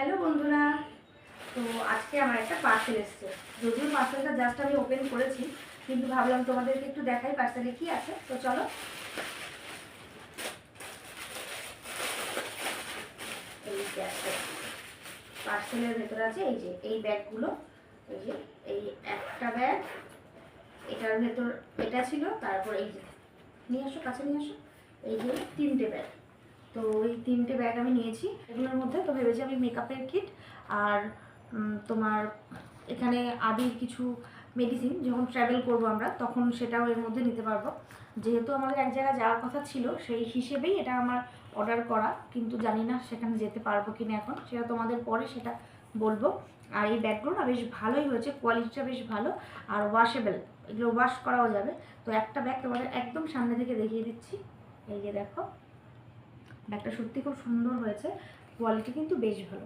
Hello বন্ধুরা, তো আজকে আমার একটা পার্সেল এসছে। যদিও পার্সেলটা জাস্ট আমি ওপেন করেছি, কিন্তু ভাবলাম তোমাদেরকে একটু দেখাই পার্সেলে কি আছে। তো চলো, এই যে আছে পার্সেলের ভেতরে আছে এই যে এই ব্যাগগুলো। এই যে এই একটা ব্যাগ, এটার ভেতর এটা ছিল, তারপর এই যে নিয়ে আসো, কাছে নিয়ে আসো, এই যে তিনটে ব্যাগ। তো এই তিনটে ব্যাগ আমি নিয়েছি। এগুলোর মধ্যে তো ভেবেছি আমি মেকআপের কিট আর তোমার এখানে আদির কিছু মেডিসিন, যখন ট্রাভেল করব আমরা তখন সেটাও এর মধ্যে নিতে পারবো। যেহেতু আমাদের এক জায়গায় যাওয়ার কথা ছিল, সেই হিসেবেই এটা আমার অর্ডার করা, কিন্তু জানি না সেখানে যেতে পারবো কিনা এখন, সেটা তোমাদের পরে সেটা বলবো। আর এই ব্যাগগুলো না বেশ ভালোই হয়েছে, কোয়ালিটিটা বেশ ভালো আর ওয়াশেবল, এগুলো ওয়াশ করাও যাবে। তো একটা ব্যাগ তোমাদের একদম সামনে থেকে দেখিয়ে দিচ্ছি। এই যে দেখো, ব্যাগটা সত্যি খুব সুন্দর হয়েছে, কোয়ালিটি কিন্তু বেশ ভালো।